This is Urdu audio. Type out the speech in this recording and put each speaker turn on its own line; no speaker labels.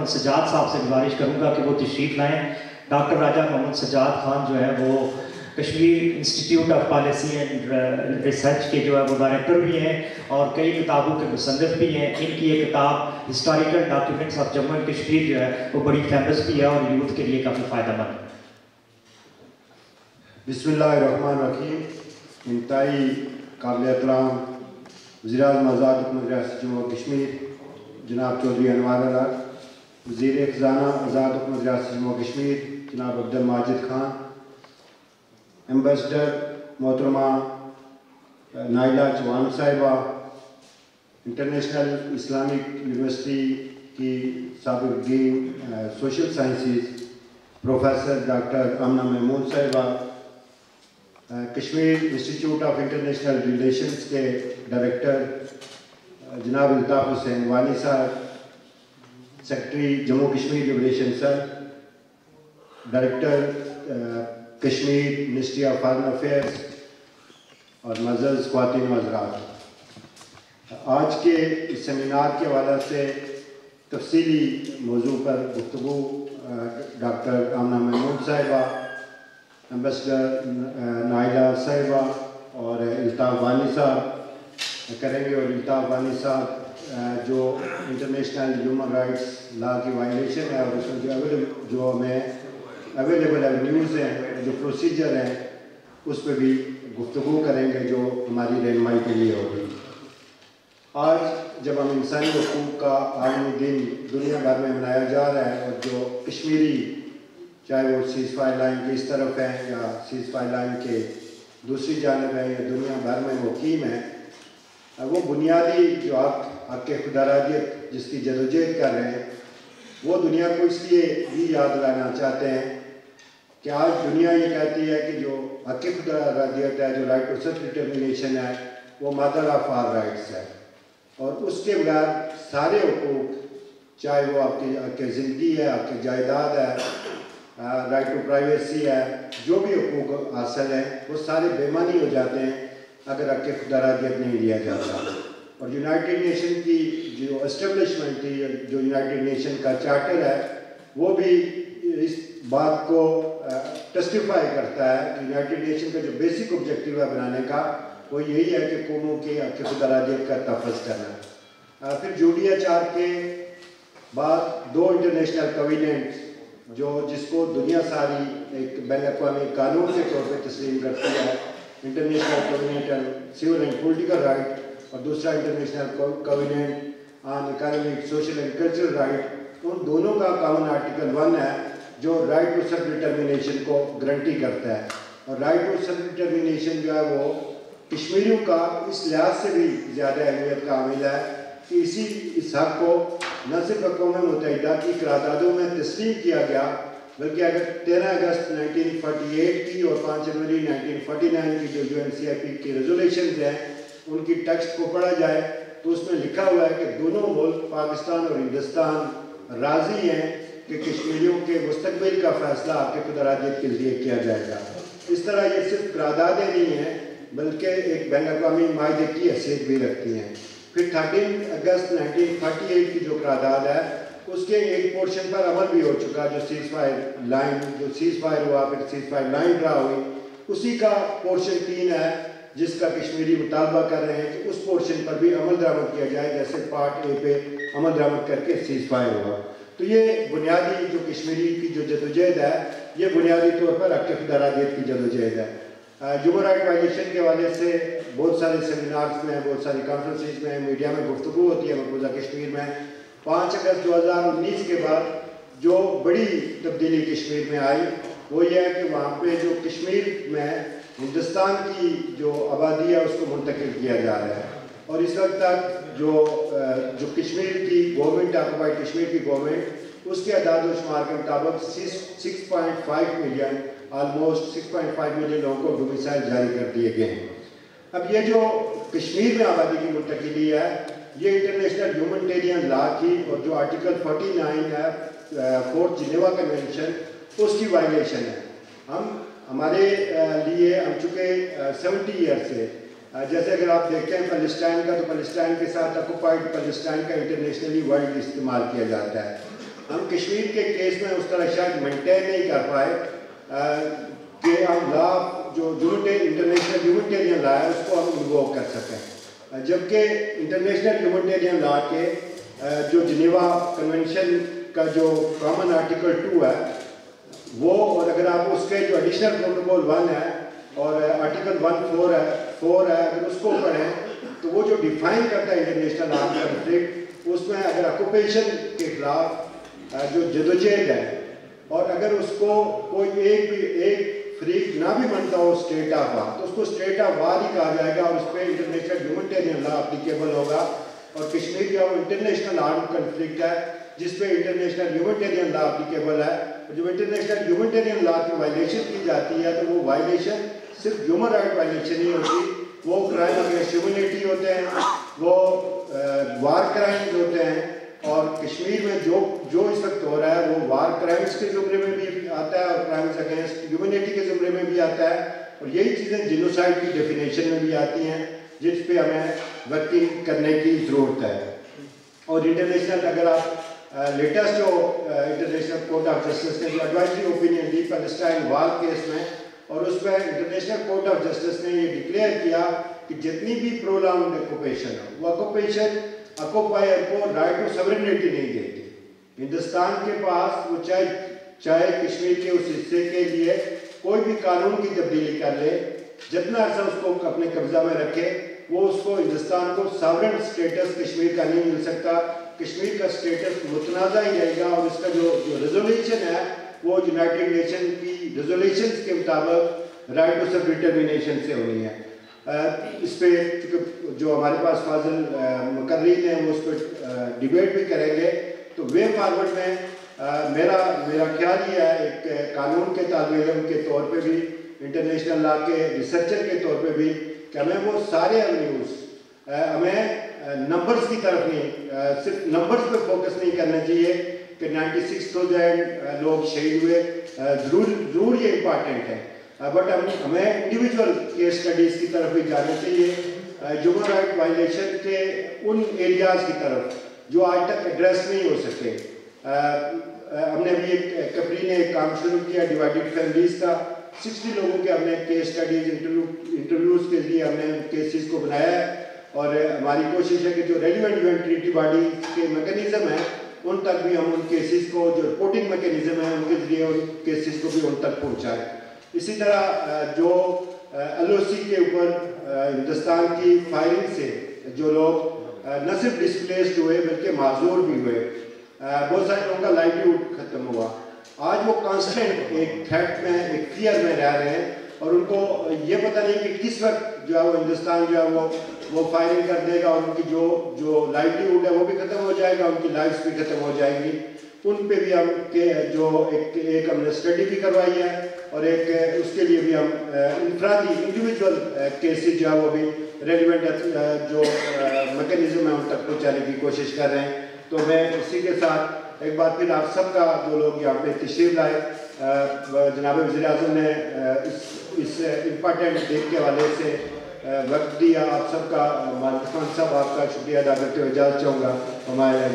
محمد سجاد صاحب سے گزارش کروں گا کہ وہ تشریف لائیں۔ ڈاکٹر راجہ محمد سجاد خان جو ہے وہ Kashmir institute of policy and research کے جو ہے وہ ڈائریکٹر بھی ہیں اور کئی کتابوں کے مصنف بھی ہیں۔ ان کی یہ کتاب historical documents of Jammu and Kashmir جو ہے وہ بڑی فیمس بھی ہے اور یوتھ کے لیے کافی فائدہ مند ہے۔
بسم اللہ الرحمن الرحیم۔ انتہائی قابل احترام وزیر اعظم آزاد حکومت ریاست جموں و کشمیر جناب چودھری انوار الحق، وزیر خزانہ آزاد حکومت ریاست جموں و کشمیر جناب عبد الماجد خان، ایمبیسڈر محترمہ نائلہ چوہان صاحبہ، انٹرنیشنل اسلامک یونیورسٹی کی سابق dean social sciences professor doctor Amna Mahmood صاحبہ، Kashmir institute of international relations کے ڈائریکٹر جناب الطاف حسین وانی صاحب، secretary Jammu Kashmir liberation cell, director Kashmir ministry of foreign affairs اور معزز خواتین و حضرات، آج کے اس سیمینار کے حوالے سے تفصیلی موضوع پر گفتگو ڈاکٹر آمنہ محمود صاحبہ، ایمبیسڈر نائلہ صاحبہ اور الطاف وانی صاحب کریں گے۔ اور الطاف وانی صاحب جو انٹرنیشنل ہیومن رائٹس لا کی وائلیشن ہے اور اس میں جو ہمیں اویلیبل ایونیوز ہیں، جو پروسیجر ہیں، اس پہ بھی گفتگو کریں گے جو ہماری رہنمائی کے لیے ہوگی۔ آج جب ہم انسانی حقوق کا عالمی دن دنیا بھر میں منایا جا رہا ہے اور جو کشمیری چاہے وہ سیز فائر لائن کی اس طرف ہیں یا سیز فائر لائن کے دوسری جانب ہیں یا دنیا بھر میں مقیم ہیں، وہ بنیادی جو حق خود ارادیت جس کی جدوجہد کر رہے ہیں، وہ دنیا کو اس لیے بھی یاد دلانا چاہتے ہیں کہ آج دنیا یہ کہتی ہے کہ جو حق خود ارادیت ہے، جو رائٹ ٹو سیلف ڈٹرمنیشن ہے، وہ مدر آف آل رائٹس ہے، اور اس کے بغیر سارے حقوق، چاہے وہ آپ کی زندگی ہے، آپ کی جائیداد ہے، رائٹ ٹو پرائیویسی ہے، جو بھی حقوق حاصل ہیں وہ سارے بے معنی ہو جاتے ہیں اگر حق خود ارادیت نہیں لیا جاتا۔ اور یونائٹڈ نیشن کی جو اسٹیبلشمنٹ تھی، جو یونائٹڈ نیشن کا چارٹر ہے، وہ بھی اس بات کو ٹیسٹیفائی کرتا ہے کہ یونائٹڈ نیشن کا جو بیسک آبجیکٹیو ہے بنانے کا، وہ یہی ہے کہ قوموں کے حق خود ارادیت کا تحفظ کرنا۔ پھر UDHR کے بعد دو انٹرنیشنل کویننٹ جس کو دنیا ساری ایک بین الاقوامی قانون کے طور پہ تسلیم کرتی ہے، international covenant on civil and political right اور دوسرا international covenant on economic, social and cultural right, ان دونوں کا کامن آرٹیکل 1 ہے جو رائٹ ٹو سیلف ڈٹرمنیشن کو گارنٹی کرتا ہے۔ اور رائٹ ٹو سیلف ڈٹرمنیشن جو ہے وہ کشمیریوں کا اس لحاظ سے بھی زیادہ اہمیت کا حامل ہے کہ اس حق کو نہ صرف اقوام متحدہ کی قراردادوں میں تسلیم کیا گیا، بلکہ اگر 13 اگست 1948 کی اور 5 جنوری 1949 کی جو UNCIP کی ریزولیشنز ہیں ان کی ٹیکسٹ کو پڑھا جائے تو اس میں لکھا ہوا ہے کہ دونوں ملک پاکستان اور ہندوستان راضی ہیں کہ کشمیریوں کے مستقبل کا فیصلہ حق خود ارادیت کے لیے کیا جائے گا۔ اس طرح یہ صرف قراردادیں نہیں ہیں بلکہ ایک بین الاقوامی معاہدے کی حیثیت بھی رکھتی ہیں۔ پھر 13 اگست 1948 کی جو قرارداد ہے اس کے ایک پورشن پر عمل بھی ہو چکا، جو سیز فائر ہوا، پھر سیز فائر لائن ڈرا ہوئی، اسی کا پورشن 3 ہے جس کا کشمیری مطالبہ کر رہے ہیں کہ اس پورشن پر بھی عمل درآمد کیا جائے جیسے پارٹ اے پہ عمل درآمد کر کے سیز فائر ہوا۔ تو یہ بنیادی جو کشمیری کی جو جدوجہد ہے، یہ بنیادی طور پر حق خود ارادیت کی جدوجہد ہے۔ ہیومن رائٹ وائلیشن کے حوالے سے بہت سارے سیمینارز میں، بہت ساری کانفرنسز میں، میڈیا میں گفتگو ہوتی ہے مقبوضہ کشمیر میں۔ 5 اگست 2019 کے بعد جو بڑی تبدیلی کشمیر میں آئی وہ یہ ہے کہ وہاں پہ جو کشمیر میں ہندوستان کی جو آبادی ہے اس کو منتقل کیا جا رہا ہے، اور اس وقت تک جو کشمیر کی گورنمنٹ، آکوپائڈ کشمیر کی گورنمنٹ، اس کے اعداد و شمار کے مطابق 6.5 ملین، آلموسٹ 6.5 ملین لوگوں کو ڈومیسائل جاری کر دیے گئے ہیں۔ اب یہ جو کشمیر میں آبادی کی منتقلی ہے یہ انٹرنیشنل ہیومنٹیرین لا کی اور جو آرٹیکل 49 ہے 4th جنیوا کنونشن، اس کی وائلیشن ہے۔ ہمارے لیے ہم چکے 70 ایئر سے، جیسے اگر آپ دیکھتے ہیں فلسطین کا، تو فلسطین کے ساتھ آکوپائڈ فلسطین کا انٹرنیشنلی ورڈ استعمال کیا جاتا ہے، ہم کشمیر کے کیس میں اس طرح شاید مینٹین نہیں کر پائے کہ ہم لا جو انٹرنیشنل ہیومینٹیرین لا ہے اس کو ہم انوو کر سکیں، جبکہ انٹرنیشنل ہیومینٹیرین لا کے جو جنیوا کنونشن کا جو کامن آرٹیکل 2 ہے وہ، اور اگر آپ اس کے جو ایڈیشنل پروٹوکول 1 ہے اور آرٹیکل 1 ہے اگر اس کو پڑھیں تو وہ جو ڈیفائن کرتا ہے انٹرنیشنل آرم کنفلکٹ، اس میں اگر آکوپیشن کے خلاف جو جدوجہد ہے اور اگر اس کو کوئی ایک فریق نہ بھی مانتا ہو اسٹیٹ آف وار تو اس کو اسٹیٹ آف وار ہی کہا جائے گا اور اس پہ انٹرنیشنل ہیومینٹیرین لا اپلیکیبل ہوگا. اور کشمیر کا وہ انٹرنیشنل آرم کنفلکٹ ہے جس پہ انٹرنیشنل ہیومینٹیرین لا اپلیکیبل ہے. جو انٹرنیشنل ہیومینٹیرین لا کی وائلیشن کی جاتی ہے تو وہ وائلیشن صرف ہیومن رائٹ وائلیشن نہیں ہوتی، وہ کرائم اگینسٹ ہیومینٹی ہوتے ہیں، وہ وار کرائمز ہوتے ہیں. اور کشمیر میں جو اس وقت ہو رہا ہے وہ وار کرائمز کے زمرے میں بھی آتا ہے اور کرائمز اگینسٹ ہیومینٹی کے زمرے میں بھی آتا ہے، اور یہی چیزیں جینوسائیڈ کی ڈیفینیشن میں بھی آتی ہیں جس پہ ہمیں ورکنگ کرنے کی ضرورت ہے. اور انٹرنیشنل اگر آپ لیٹسٹ جو انٹرنیشنل کورٹ آف جسٹس نے جو ایڈوائزری اوپینین دی پیلسٹائن وار کیس میں، اور اس میں انٹرنیشنل کورٹ آف جسٹس نے یہ ڈکلیئر کیا کہ جتنی بھی پرولانگڈ آکوپیشن ہو وہ آکوپیشن آکوپائر کو رائٹ ٹو سورینٹی نہیں دیتی. ہندوستان کے پاس وہ چاہے کشمیر کے اس حصے کے لیے کوئی بھی قانون کی تبدیلی کر لے، جتنا عرصہ اس کو اپنے قبضہ میں رکھے وہ اس کو ہندوستان کو ساورن اسٹیٹس کشمیر کا نہیں مل سکتا. کشمیر کا اسٹیٹس متنازع ہی رہے گا اور اس کا جو ریزولیوشن ہے وہ یونائٹڈ نیشن کی ریزولیوشنز کے مطابق رائٹ ٹو سیلف ڈٹرمینیشن سے ہونی ہے. اس پہ جو ہمارے پاس فاضل مقررین ہیں وہ اس پہ ڈیبیٹ بھی کریں گے. تو وے فارورڈ میں میرا خیال یہ ہے ایک قانون کے طالب علم کے طور پہ بھی، انٹرنیشنل لا کے ریسرچر کے طور پہ بھی، کہ ہمیں وہ سارے ایونیوز، ہمیں نمبرز کی طرف نہیں، صرف نمبرز پہ فوکس نہیں کرنا چاہیے کہ 96,000 لوگ شہید ہوئے، ضرور یہ امپارٹنٹ ہے، بٹ ہمیں انڈیویجول کیس اسٹڈیز کی طرف بھی جانا چاہیے، ہیومن رائٹ وائلیشن کے ان ایریاز کی طرف جو آج تک ایڈریس نہیں ہو سکے. ہم نے ابھی کپری نے ایک کام شروع کیا ڈیوائڈڈ فیملیز کا، 60 لوگوں کے ہم نے کیس اسٹڈیز انٹرویوز کے لیے ہم نے کیسز کو بنایا ہے، اور ہماری کوشش ہے کہ جو relevant U N treaty body کے میکینزم ہیں ان تک بھی ہم ان کیسز کو، جو رپورٹنگ میکینزم ہیں ان کے ذریعے ان کیسز کو بھی ان تک پہنچائیں. اسی طرح جو ایل او سی کے اوپر ہندوستان کی فائرنگ سے جو لوگ نہ صرف ڈسپلیسڈ ہوئے بلکہ معذور بھی ہوئے، بہت سارے لوگوں کا لائیولیہوڈ ختم ہوا، آج وہ کانسٹنٹ ایک تھریٹ میں، ایک فیئر میں رہ رہے ہیں، اور ان کو یہ پتہ نہیں کہ کس وقت جو ہے وہ ہندوستان جو ہے وہ فائرنگ کر دے گا اور ان کی جو لائیولیہوڈ ہے وہ بھی ختم ہو جائے گا، ان کی لائفز بھی ختم ہو جائیں گی. ان پہ بھی ہم جو ایک ہم نے اسٹڈی بھی کروائی ہے، اور ایک اس کے لیے بھی ہم انفرادی انڈیویجول کیسز جو ہے وہ بھی ریلیونٹ جو میکینزم ہے ان تک پہنچانے کی کوشش کر رہے ہیں. تو میں اسی کے ساتھ ایک بار پھر آپ سب کا، جو لوگ یہاں پہ تشریف لائے، جناب وزیر اعظم نے اس امپارٹنٹ ڈے کے حوالے سے وقت دیا، آپ سب کا، مالک خان صاحب آپ کا شکریہ ادا کرتے ہوئے اجازت چاہوں گا. ہمارے